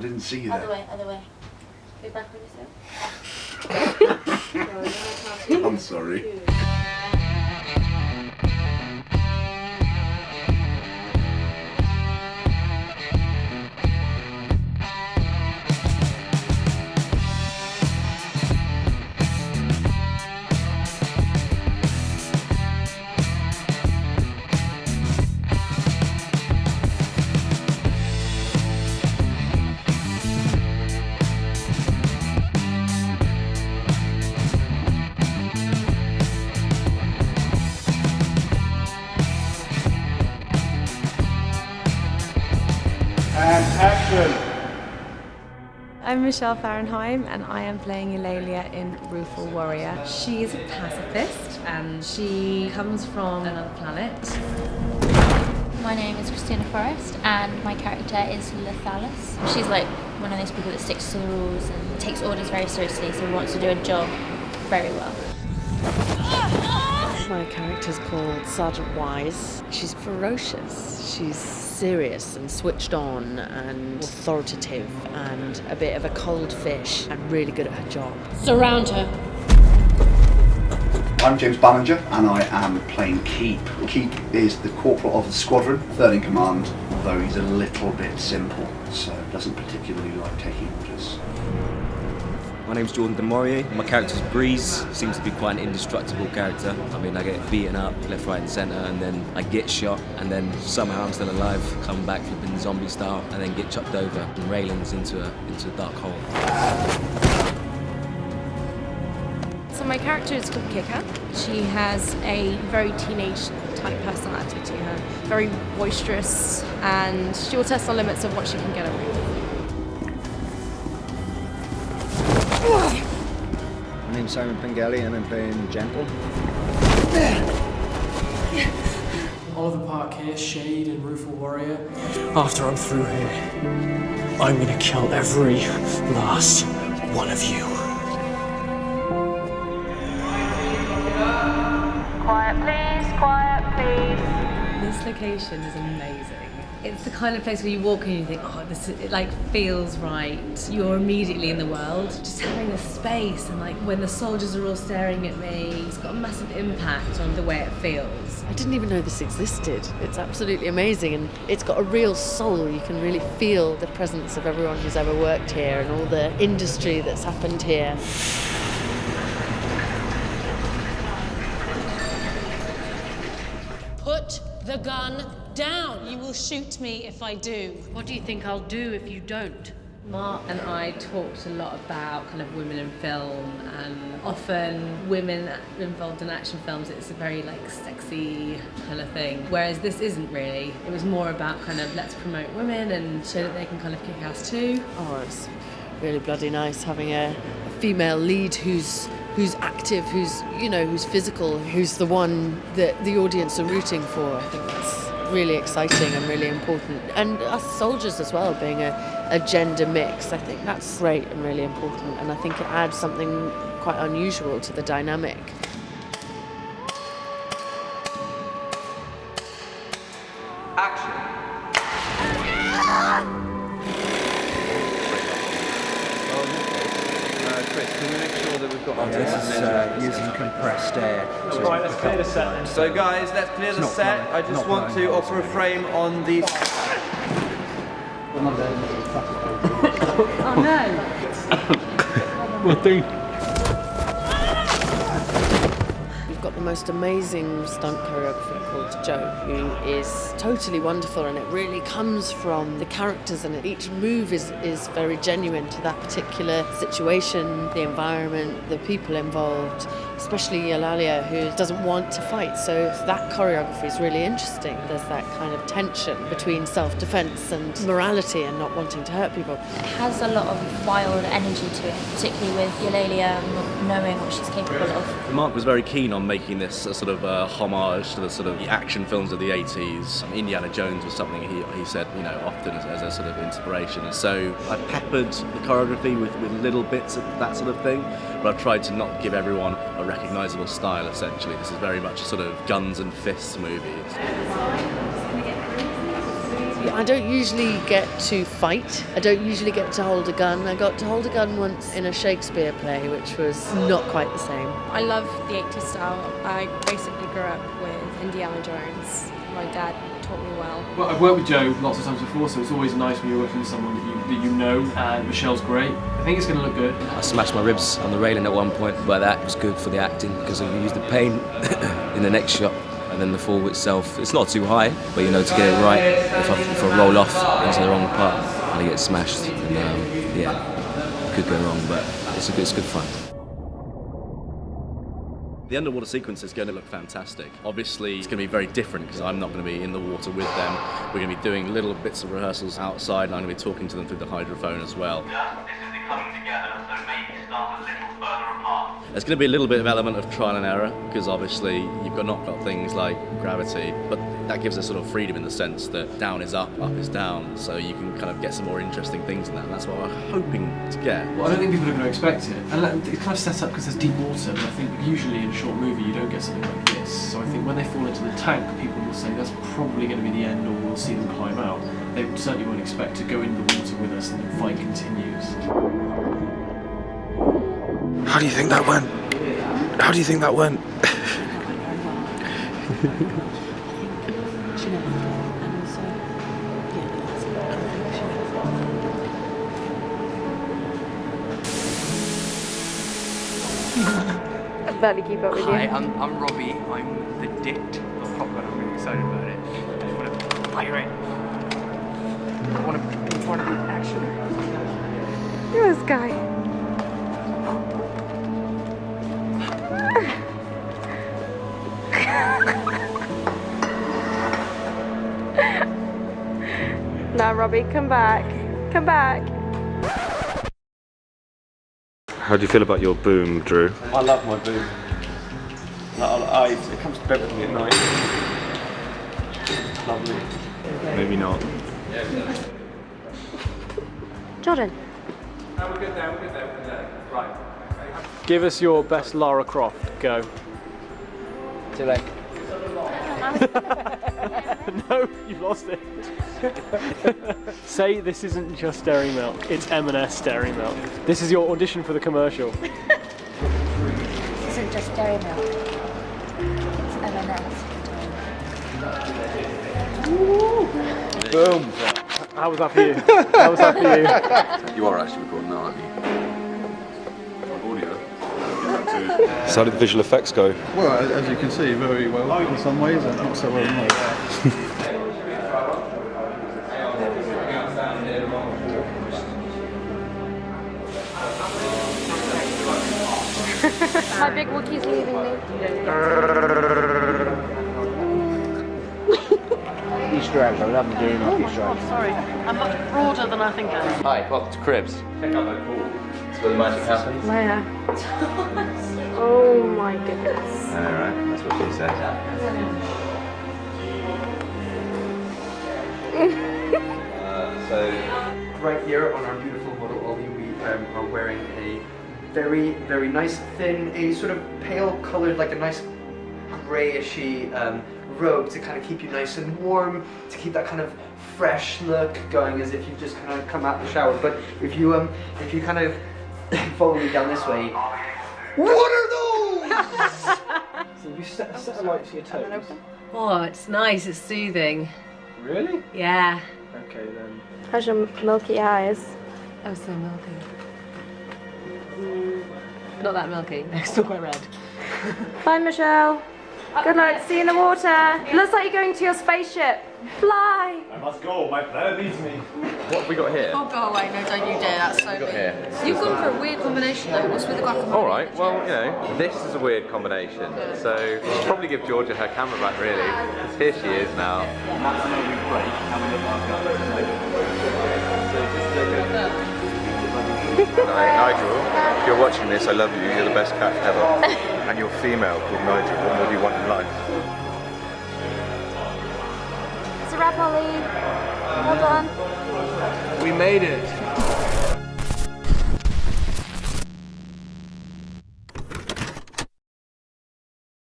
I didn't see you there. Other way. Go back on yourself. I'm sorry. I'm Michelle Fahrenheim and I am playing Eulalia in Rueful Warrior. She is a pacifist and she comes from another planet. My name is Christina Forrest and my character is LETHALIS. She's like one of those people that sticks to the rules and takes orders very seriously, so wants to do a job very well. My character's called Sergeant Wise. She's ferocious. She's serious and switched on and authoritative and a bit of a cold fish and really good at her job. Surround her. I'm James Ballanger and I am playing Keep. Keep is the corporal of the squadron, third in command, although he's a little bit simple, so doesn't particularly like taking orders. My name's Dumaurier. My character's Breeze. Seems to be quite an indestructible character. I mean, I get beaten up left, right and centre, and then I get shot, and then somehow I'm still alive, come back flipping zombie style, and then get chucked over the railings into a dark hole. So my character is called Kicker. She has a very teenage type personality to her. Very boisterous, and she will test the limits of what she can get away with. My name's Simon Pengelly and I'm playing Gentle. Oliver Park here, Shade in Rueful Warrior. After I'm through here, I'm gonna kill every last one of you. Quiet please. This location is amazing. It's the kind of place where you walk in and you think, oh, it like feels right. You're immediately in the world. Just having this space and like when the soldiers are all staring at me, it's got a massive impact on the way it feels. I didn't even know this existed. It's absolutely amazing and it's got a real soul. You can really feel the presence of everyone who's ever worked here and all the industry that's happened here. Put the gun down. You will shoot me if I do. What do you think I'll do if you don't? Mark and I talked a lot about kind of women in film, and often women involved in action films, it's a very like sexy kind of thing, whereas this isn't really. It was more about kind of let's promote women and show that they can kind of kick ass too. Oh, it's really bloody nice having a female lead who's active, who's physical, who's the one that the audience are rooting for. I think that's really exciting and really important. And us soldiers as well, being a gender mix, I think that's great and really important. And I think it adds something quite unusual to the dynamic. Chris, can we make sure that we've got this is using compressed air? Right, let's clear the set then. So guys, let's clear the set. I just want to offer a frame on the... Oh no! What thing? We've got the most amazing stunt choreographer called Joe, who is totally wonderful, and it really comes from the characters, and each move is very genuine to that particular situation, the environment, the people involved, especially Eulalia, who doesn't want to fight. So that choreography is really interesting. There's that kind of tension between self-defense and morality and not wanting to hurt people. It has a lot of wild energy to it, particularly with Eulalia knowing what she's capable of. Mark was very keen on making this a sort of homage to the sort of the action films of the 80s. Indiana Jones was something he said, often as a sort of inspiration. So I peppered the choreography with little bits of that sort of thing, but I've tried to not give everyone a recognisable style, essentially. This is very much a sort of guns and fists movie. I don't usually get to fight. I don't usually get to hold a gun. I got to hold a gun once in a Shakespeare play, which was not quite the same. I love the 80s style. I basically grew up with Indiana Jones. My dad taught me well. Well, I've worked with Joe lots of times before, so it's always nice when you're working with someone that you know, and Michelle's great. I think it's going to look good. I smashed my ribs on the railing at one point, but that was good for the acting because we used the paint in the next shot. And then the fall itself, it's not too high, but you know, to get it right, if I roll off into the wrong part, I get smashed. And yeah, could go wrong, but it's good fun. The underwater sequence is going to look fantastic. Obviously, it's going to be very different because I'm not going to be in the water with them. We're going to be doing little bits of rehearsals outside, and I'm going to be talking to them through the hydrophone as well. This is the coming together, so maybe start a little further apart. There's going to be a little bit of element of trial and error because obviously you've not got things like gravity, but that gives us sort of freedom in the sense that down is up, up is down, so you can kind of get some more interesting things in that, and that's what we're hoping to get. Well, I don't think people are going to expect it, and it's kind of set up because there's deep water, but I think usually in a short movie you don't get something like this, so I think when they fall into the tank, people will say that's probably going to be the end, or we'll see them climb out. They certainly won't expect to go into the water with us and the fight continues. How do you think that went? How do you think that went? I barely keep up with you. Hi, I'm Robbie. I'm the dict of Popcorn. I'm really excited about it. I just want to fire it. I want to be part of the action. Look at this guy. Now, Robbie, come back. Come back. How do you feel about your boom, Drew? I love my boom. It comes to bed with me at night. Lovely. Maybe not. Jordan. No, we're good there. Right. Give us your best Lara Croft. Go. Too late. No, you've lost it. Say this isn't just dairy milk, it's M&S dairy milk. This is your audition for the commercial. This isn't just dairy milk. It's M&S. Boom. How was that for you? How was that for you? You are actually recording now, aren't you? Audio. So how did the visual effects go? Well, as you can see, very well in some ways and not so well in others. My big Wookiee's leaving me. Easter eggs, I love them doing my Easter eggs. Sorry, I'm much broader than I think I am. Hi, welcome to Cribs. Check out that pool. It's where the magic happens. Where? Oh my goodness. I know, right? That's what she said. So, right here on our beautiful model Ollie, we are wearing a very, very nice, thin, a sort of pale colored, like a nice greyishy robe to kind of keep you nice and warm, to keep that kind of fresh look going as if you've just kind of come out the shower. But if you kind of follow me down this way, what are those? So you set a light to your toes. Oh, it's nice, it's soothing. Really? Yeah. Okay then. How's your milky eyes? Oh, so milky. Not that milky, they're still quite red. Bye, Michelle. Good luck, see you in the water. Looks like you're going to your spaceship. Fly! I must go, my planet needs me. What have we got here? Oh, go away, no, don't you dare, that's so Got here. You've gone for a weird combination though. What's with the guacamole? Alright, well, you know, this is a weird combination. So, we should probably give Georgia her camera back, really. Because here she is now. Nigel, if you're watching this, I love you. You're the best cat ever. And you're female called Nigel. What more do you want in life? It's a wrap, Ollie. Well done. We made it.